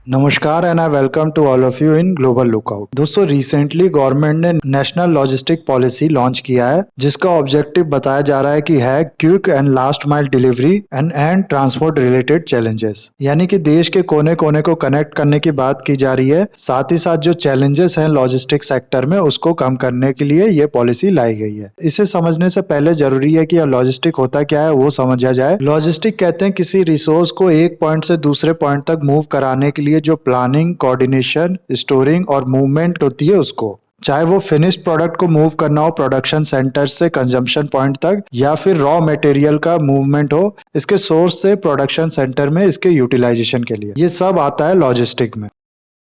नमस्कार and I welcome to all of you in global lookout. दोस्तों, recently government ने national logistic policy launch किया है जिसका ऑब्जेक्टिव बताया जा रहा है कि है quick and last mile delivery and transport related challenges. यानी कि देश के कोने कोने को कनेक्ट करने की बात की जा रही है, साथ ही साथ जो चैलेंजेस हैं लॉजिस्टिक सेक्टर में उसको कम करने के लिए ये पॉलिसी लाई गई है। इसे समझने से पहले जरूरी है कि लॉजिस्टिक होता क्या है वो समझा जाए। लॉजिस्टिक कहते हैं किसी रिसोर्स को एक पॉइंट से दूसरे पॉइंट तक मूव कराने के लिए जो प्लानिंग, कोऑर्डिनेशन, स्टोरिंग और मूवमेंट होती है उसको, चाहे वो फिनिश्ड प्रोडक्ट को मूव करना हो प्रोडक्शन सेंटर से कंजम्पशन पॉइंट तक, या फिर रॉ मटेरियल का मूवमेंट हो इसके सोर्स से प्रोडक्शन सेंटर में इसके यूटिलाइजेशन के लिए, ये सब आता है लॉजिस्टिक में।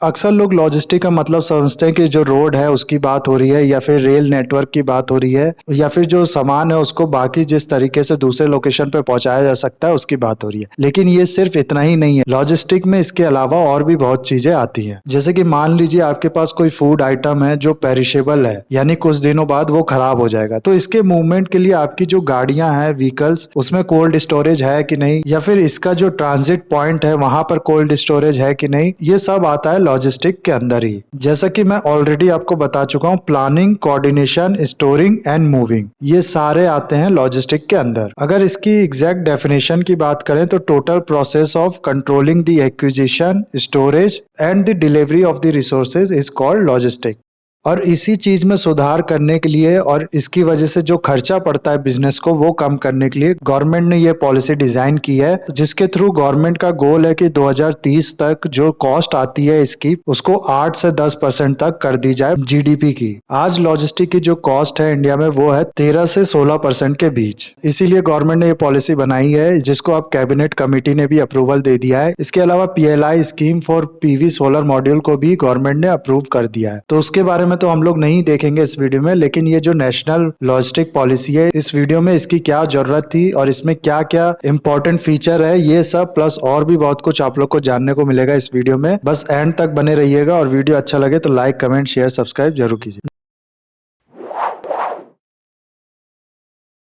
अक्सर लोग लॉजिस्टिक का मतलब समझते हैं कि जो रोड है उसकी बात हो रही है, या फिर रेल नेटवर्क की बात हो रही है, या फिर जो सामान है उसको बाकी जिस तरीके से दूसरे लोकेशन पे पहुंचाया जा सकता है उसकी बात हो रही है। लेकिन ये सिर्फ इतना ही नहीं है, लॉजिस्टिक में इसके अलावा और भी बहुत चीजें आती हैं। जैसे कि मान लीजिए आपके पास कोई फूड आइटम है जो पेरिशेबल है, यानी कुछ दिनों बाद वो खराब हो जाएगा, तो इसके मूवमेंट के लिए आपकी जो गाड़ियां हैं, व्हीकल्स, उसमें कोल्ड स्टोरेज है कि नहीं, या फिर इसका जो ट्रांजिट पॉइंट है वहां पर कोल्ड स्टोरेज है कि नहीं, ये सब आता है लॉजिस्टिक के अंदर ही। जैसा कि मैं ऑलरेडी आपको बता चुका हूं, planning, coordination, storing and moving, ये सारे आते हैं लॉजिस्टिक के अंदर। अगर इसकी एग्जैक्ट डेफिनेशन की बात करें तो total process of controlling the acquisition, storage and the delivery of the resources is called logistic. और इसी चीज में सुधार करने के लिए और इसकी वजह से जो खर्चा पड़ता है बिजनेस को वो कम करने के लिए गवर्नमेंट ने ये पॉलिसी डिजाइन की है, जिसके थ्रू गवर्नमेंट का गोल है कि 2030 तक जो कॉस्ट आती है इसकी उसको 8 से 10% तक कर दी जाए जीडीपी की। आज लॉजिस्टिक की जो कॉस्ट है इंडिया में वो है 13 से 16% के बीच। इसीलिए गवर्नमेंट ने ये पॉलिसी बनाई है जिसको अब कैबिनेट कमेटी ने भी अप्रूवल दे दिया है। इसके अलावा PLI scheme for PV solar module को भी गवर्नमेंट ने अप्रूव कर दिया है। तो उसके बारे में तो हम लोग नहीं देखेंगे इस वीडियो में, लेकिन ये जो नेशनल लॉजिस्टिक पॉलिसी है इस वीडियो में इसकी क्या जरूरत थी और इसमें क्या क्या इंपॉर्टेंट फीचर है, ये सब प्लस और भी बहुत कुछ आप लोग को जानने को मिलेगा इस वीडियो में। बस एंड तक बने रहिएगा और वीडियो अच्छा लगे तो लाइक, कमेंट, शेयर, सब्सक्राइब जरूर कीजिए।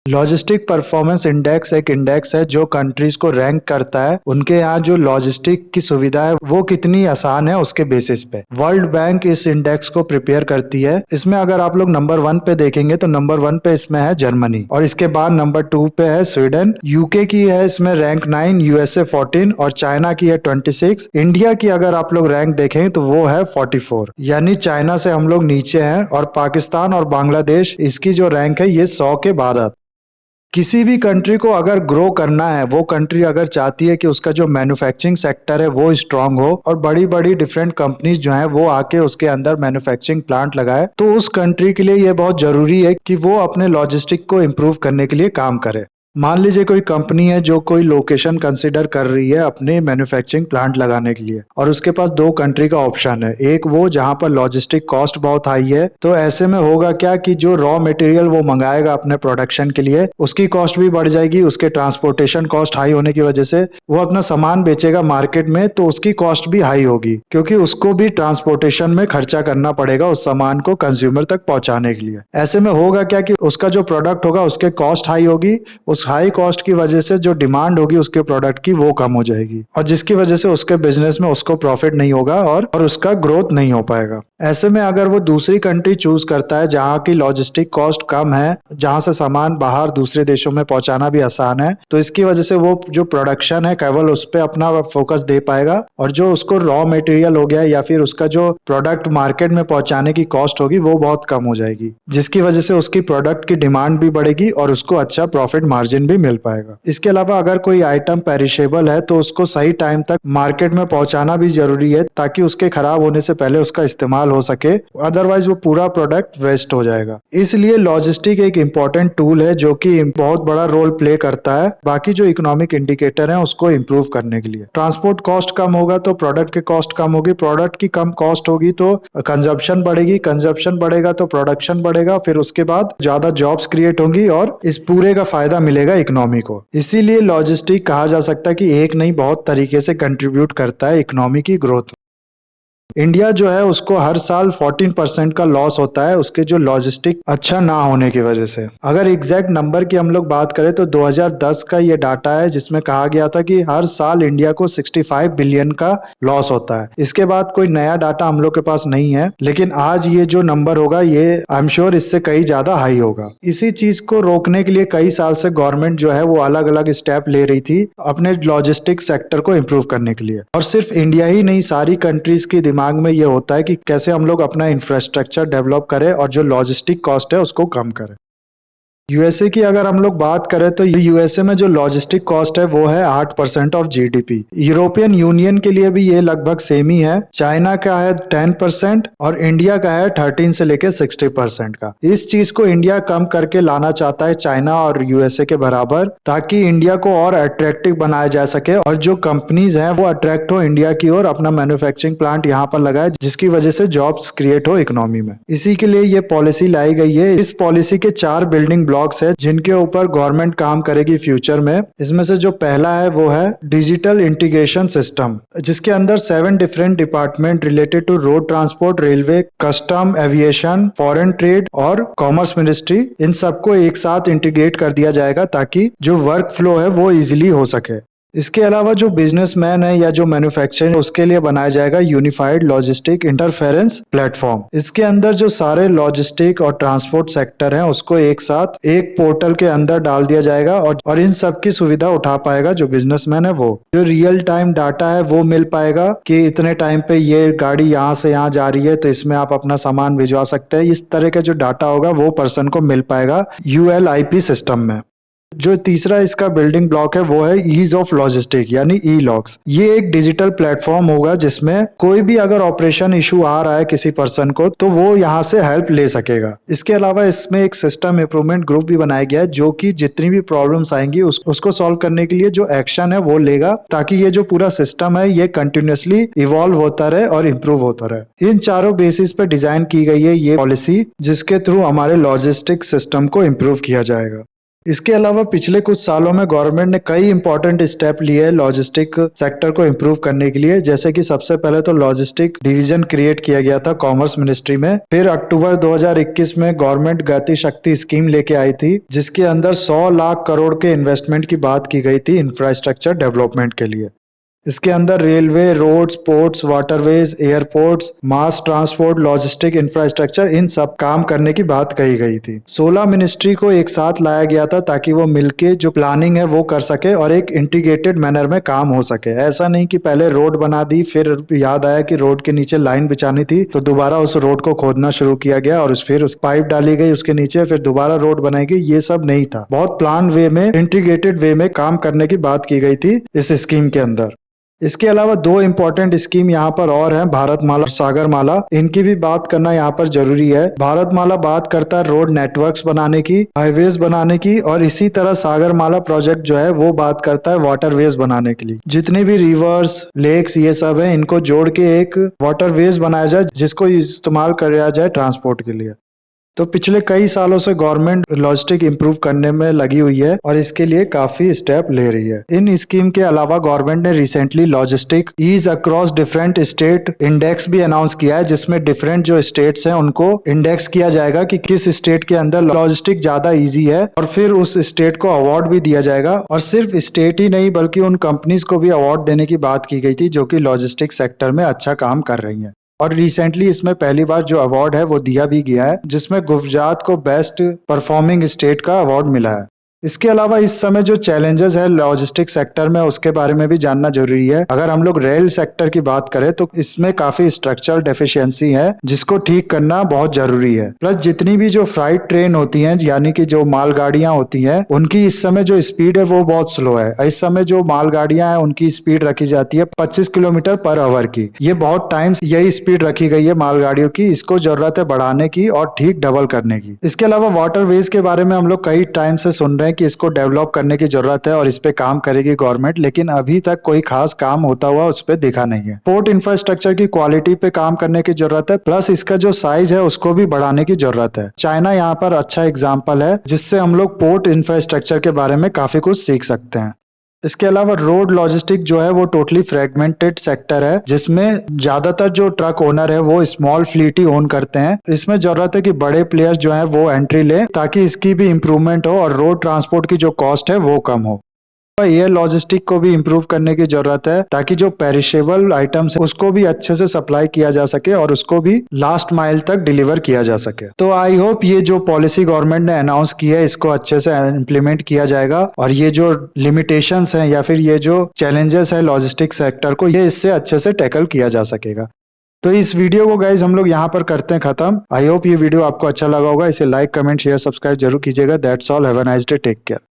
लॉजिस्टिक परफॉर्मेंस इंडेक्स एक इंडेक्स है जो कंट्रीज को रैंक करता है उनके यहाँ जो लॉजिस्टिक की सुविधा है वो कितनी आसान है उसके बेसिस पे। वर्ल्ड बैंक इस इंडेक्स को प्रिपेयर करती है। इसमें अगर आप लोग नंबर 1 पे देखेंगे तो नंबर 1 पे इसमें है जर्मनी, और इसके बाद नंबर 2 पे है स्वीडन, यूके की है इसमें रैंक 9, यूएसए 14 और चाइना की है 26। इंडिया की अगर आप लोग रैंक देखें तो वो है 44, यानी चाइना से हम लोग नीचे हैं। और पाकिस्तान और बांग्लादेश इसकी जो रैंक है ये 100 के बाद आता है। किसी भी कंट्री को अगर ग्रो करना है, वो कंट्री अगर चाहती है कि उसका जो मैन्युफैक्चरिंग सेक्टर है वो स्ट्रांग हो और बड़ी बड़ी डिफरेंट कंपनीज जो हैं वो आके उसके अंदर मैन्युफैक्चरिंग प्लांट लगाए, तो उस कंट्री के लिए ये बहुत जरूरी है कि वो अपने लॉजिस्टिक को इम्प्रूव करने के लिए काम करे। मान लीजिए कोई कंपनी है जो कोई लोकेशन कंसिडर कर रही है अपने मैन्युफैक्चरिंग प्लांट लगाने के लिए, और उसके पास दो कंट्री का ऑप्शन है। एक वो जहां पर लॉजिस्टिक कॉस्ट बहुत हाई है, तो ऐसे में होगा क्या कि जो रॉ मटेरियल वो मंगाएगा अपने प्रोडक्शन के लिए उसकी कॉस्ट भी बढ़ जाएगी। उसके ट्रांसपोर्टेशन कॉस्ट हाई होने की वजह से वो अपना सामान बेचेगा मार्केट में तो उसकी कॉस्ट भी हाई होगी, क्योंकि उसको भी ट्रांसपोर्टेशन में खर्चा करना पड़ेगा उस सामान को कंज्यूमर तक पहुंचाने के लिए। ऐसे में होगा क्या कि उसका जो प्रोडक्ट होगा उसके कॉस्ट हाई होगी, उस हाई कॉस्ट की वजह से जो डिमांड होगी उसके प्रोडक्ट की वो कम हो जाएगी, और जिसकी वजह से उसके बिजनेस में उसको प्रॉफिट नहीं होगा और उसका ग्रोथ नहीं हो पाएगा। ऐसे में अगर वो दूसरी कंट्री चूज करता है जहां की लॉजिस्टिक कॉस्ट कम है, जहां से सामान बाहर दूसरे देशों में पहुंचाना भी आसान है, तो इसकी वजह से वो जो प्रोडक्शन है केवल उस पर अपना फोकस दे पाएगा, और जो उसको रॉ मटेरियल हो गया या फिर उसका जो प्रोडक्ट मार्केट में पहुंचाने की कॉस्ट होगी वो बहुत कम हो जाएगी, जिसकी वजह से उसकी प्रोडक्ट की डिमांड भी बढ़ेगी और उसको अच्छा प्रॉफिट मार्जिन भी मिल पाएगा। इसके अलावा अगर कोई आइटम पेरिशेबल है तो उसको सही टाइम तक मार्केट में पहुंचाना भी जरूरी है, ताकि उसके खराब होने से पहले उसका इस्तेमाल हो सके, अदरवाइज वो पूरा प्रोडक्ट वेस्ट हो जाएगा। इसलिए लॉजिस्टिक एक इंपॉर्टेंट टूल है जो कि बहुत बड़ा रोल प्ले करता है बाकी जो इकोनॉमिक इंडिकेटर है उसको इंप्रूव करने के लिए। ट्रांसपोर्ट कॉस्ट कम होगा तो प्रोडक्ट की कॉस्ट कम होगी, प्रोडक्ट की कम कॉस्ट होगी तो कंजप्शन बढ़ेगी, कंजप्शन बढ़ेगा तो प्रोडक्शन बढ़ेगा, फिर उसके बाद ज्यादा जॉब्स क्रिएट होंगी और इस पूरे का फायदा मिलेगा इकोनॉमी को। इसीलिए लॉजिस्टिक कहा जा सकता है कि एक नहीं बहुत तरीके से कंट्रीब्यूट करता है इकोनॉमी की ग्रोथ। इंडिया जो है उसको हर साल 14% का लॉस होता है उसके जो लॉजिस्टिक अच्छा ना होने की वजह से। अगर एग्जैक्ट नंबर की हम लोग बात करें तो 2010 का ये डाटा है जिसमें कहा गया था कि हर साल इंडिया को 65 बिलियन का लॉस होता है। इसके बाद कोई नया डाटा हम लोग के पास नहीं है, लेकिन आज ये जो नंबर होगा ये आई एम श्योर इससे कहीं ज्यादा हाई होगा। इसी चीज को रोकने के लिए कई साल से गवर्नमेंट जो है वो अलग अलग स्टेप ले रही थी अपने लॉजिस्टिक सेक्टर को इम्प्रूव करने के लिए। और सिर्फ इंडिया ही नहीं, सारी कंट्रीज के दिमाग में ये होता है कि कैसे हम लोग अपना इंफ्रास्ट्रक्चर डेवलप करें और जो लॉजिस्टिक कॉस्ट है उसको कम करें। यूएसए की अगर हम लोग बात करें तो यूएसए में जो लॉजिस्टिक कॉस्ट है वो है 8% ऑफ जीडीपी। यूरोपियन यूनियन के लिए भी ये लगभग सेम ही है। चाइना का है 10% और इंडिया का है 13 से लेके 60% का। इस चीज को इंडिया कम करके लाना चाहता है चाइना और यूएसए के बराबर, ताकि इंडिया को और अट्रैक्टिव बनाया जा सके और जो कंपनीज हैं वो अट्रैक्ट हो इंडिया की ओर, अपना मैन्युफैक्चरिंग प्लांट यहाँ पर लगाए जिसकी वजह से जॉब्स क्रिएट हो इकोनॉमी में। इसी के लिए ये पॉलिसी लाई गई है। इस पॉलिसी के 4 बिल्डिंग ब्लॉक्स है जिनके ऊपर गवर्नमेंट काम करेगी फ्यूचर में। इसमें से जो पहला है वो है डिजिटल इंटीग्रेशन सिस्टम, जिसके अंदर 7 different department related to road transport, railway, custom, aviation, foreign trade और कॉमर्स मिनिस्ट्री, इन सबको एक साथ इंटीग्रेट कर दिया जाएगा ताकि जो वर्क फ्लो है वो इजिली हो सके। इसके अलावा जो बिजनेसमैन है या जो मैन्युफैक्चरिंग उसके लिए बनाया जाएगा यूनिफाइड लॉजिस्टिक इंटरफेरेंस प्लेटफॉर्म। इसके अंदर जो सारे लॉजिस्टिक और ट्रांसपोर्ट सेक्टर हैं उसको एक साथ एक पोर्टल के अंदर डाल दिया जाएगा और इन सब की सुविधा उठा पाएगा जो बिजनेसमैन है। वो जो रियल टाइम डाटा है वो मिल पाएगा कि इतने टाइम पे ये गाड़ी यहाँ से यहाँ जा रही है तो इसमें आप अपना सामान भिजवा सकते हैं। इस तरह का जो डाटा होगा वो पर्सन को मिल पाएगा यूएलआईपी सिस्टम में। जो तीसरा इसका बिल्डिंग ब्लॉक है वो है ईज ऑफ लॉजिस्टिक यानी ई लॉक्स। ये एक डिजिटल प्लेटफॉर्म होगा जिसमें कोई भी अगर ऑपरेशन इशू आ रहा है किसी पर्सन को तो वो यहाँ से हेल्प ले सकेगा। इसके अलावा इसमें एक सिस्टम इंप्रूवमेंट ग्रुप भी बनाया गया है जो कि जितनी भी प्रॉब्लम्स आएंगी उसको सॉल्व करने के लिए जो एक्शन है वो लेगा, ताकि ये जो पूरा सिस्टम है ये कंटिन्यूअसली इवॉल्व होता रहे और इम्प्रूव होता रहे। इन चारों बेसिस पे डिजाइन की गई है ये पॉलिसी जिसके थ्रू हमारे लॉजिस्टिक सिस्टम को इम्प्रूव किया जाएगा। इसके अलावा पिछले कुछ सालों में गवर्नमेंट ने कई इंपॉर्टेंट स्टेप लिए हैं लॉजिस्टिक सेक्टर को इम्प्रूव करने के लिए। जैसे कि सबसे पहले तो लॉजिस्टिक डिवीजन क्रिएट किया गया था कॉमर्स मिनिस्ट्री में। फिर अक्टूबर 2021 में गवर्नमेंट गति शक्ति स्कीम लेके आई थी जिसके अंदर 100 लाख करोड़ के इन्वेस्टमेंट की बात की गई थी इंफ्रास्ट्रक्चर डेवलपमेंट के लिए। इसके अंदर railways, roads, ports, waterways, airports, mass transport, logistic infrastructure, इन सब काम करने की बात कही गई थी। 16 मिनिस्ट्री को एक साथ लाया गया था ताकि वो मिलके जो प्लानिंग है वो कर सके और एक इंटीग्रेटेड मैनर में काम हो सके। ऐसा नहीं कि पहले रोड बना दी फिर याद आया कि रोड के नीचे लाइन बिछानी थी तो दोबारा उस रोड को खोदना शुरू किया गया और फिर उस पाइप डाली गई उसके नीचे, फिर दोबारा रोड बनाई गई। ये सब नहीं था। बहुत प्लान वे में, इंटीग्रेटेड वे में काम करने की बात की गई थी इस स्कीम के अंदर। इसके अलावा 2 इंपॉर्टेंट स्कीम यहाँ पर और हैं, भारतमाला और सागरमाला। इनकी भी बात करना यहाँ पर जरूरी है। भारतमाला बात करता है रोड नेटवर्क्स बनाने की, हाईवेज बनाने की, और इसी तरह सागरमाला प्रोजेक्ट जो है वो बात करता है वाटरवेज बनाने के लिए। जितने भी रिवर्स, लेक्स ये सब है इनको जोड़ के एक वाटरवेज बनाया जाए जिसको इस्तेमाल किया जाए ट्रांसपोर्ट के लिए। तो पिछले कई सालों से गवर्नमेंट लॉजिस्टिक इंप्रूव करने में लगी हुई है और इसके लिए काफी स्टेप ले रही है। इन स्कीम के अलावा गवर्नमेंट ने recently logistic ease across different state index भी अनाउंस किया है जिसमें डिफरेंट जो स्टेट्स हैं उनको इंडेक्स किया जाएगा कि किस स्टेट के अंदर लॉजिस्टिक ज्यादा ईजी है और फिर उस स्टेट को अवार्ड भी दिया जाएगा। और सिर्फ स्टेट ही नहीं बल्कि उन कंपनीज को भी अवार्ड देने की बात की गई थी जो कि लॉजिस्टिक सेक्टर में अच्छा काम कर रही है। और रिसेंटली इसमें पहली बार जो अवार्ड है वो दिया भी गया है जिसमें गुजरात को बेस्ट परफॉर्मिंग स्टेट का अवार्ड मिला है। इसके अलावा इस समय जो चैलेंजेस है लॉजिस्टिक सेक्टर में उसके बारे में भी जानना जरूरी है। अगर हम लोग रेल सेक्टर की बात करें तो इसमें काफी स्ट्रक्चरल डेफिशिएंसी है जिसको ठीक करना बहुत जरूरी है। प्लस जितनी भी जो फ्राइट ट्रेन होती हैं यानी कि जो मालगाड़ियां होती हैं उनकी इस समय जो स्पीड है वो बहुत स्लो है। इस समय जो मालगाड़ियां हैं उनकी स्पीड रखी जाती है 25 किलोमीटर पर आवर की। ये बहुत टाइम यही स्पीड रखी गई है मालगाड़ियों की। इसको जरूरत है बढ़ाने की और ठीक डबल करने की। इसके अलावा वाटरवेज के बारे में हम लोग कई टाइम से सुन रहे हैं कि इसको डेवलप करने की जरूरत है और इस पे काम करेगी गवर्नमेंट, लेकिन अभी तक कोई खास काम होता हुआ उस पे दिखा नहीं है। पोर्ट इंफ्रास्ट्रक्चर की क्वालिटी पे काम करने की जरूरत है, प्लस इसका जो साइज है उसको भी बढ़ाने की जरूरत है। चाइना यहाँ पर अच्छा एग्जाम्पल है जिससे हम लोग पोर्ट इंफ्रास्ट्रक्चर के बारे में काफी कुछ सीख सकते हैं। इसके अलावा रोड लॉजिस्टिक जो है वो टोटली फ्रेगमेंटेड सेक्टर है, जिसमें ज्यादातर जो ट्रक ओनर है वो स्मॉल फ्लीट ही ओन करते हैं। इसमें जरूरत है कि बड़े प्लेयर्स जो है वो एंट्री ले, ताकि इसकी भी इम्प्रूवमेंट हो और रोड ट्रांसपोर्ट की जो कॉस्ट है वो कम हो। एयर लॉजिस्टिक को भी इम्प्रूव करने की जरूरत है, ताकि जो पेरिशेबल आइटम्स है उसको भी अच्छे से सप्लाई किया जा सके और उसको भी लास्ट माइल तक डिलीवर किया जा सके। तो आई होप ये जो पॉलिसी गवर्नमेंट ने अनाउंस की है इसको अच्छे से इम्प्लीमेंट किया जाएगा, और ये जो लिमिटेशंस हैं या फिर ये जो चैलेंजेस है लॉजिस्टिक सेक्टर को, ये इससे अच्छे से टैकल किया जा सकेगा। तो इस वीडियो को गाइज हम लोग यहाँ पर करते हैं खत्म। आई होप ये वीडियो आपको अच्छा लगा होगा। इसे लाइक, कमेंट, शेयर, सब्सक्राइब जरूर कीजिएगा। That's all, have a nice day, take care.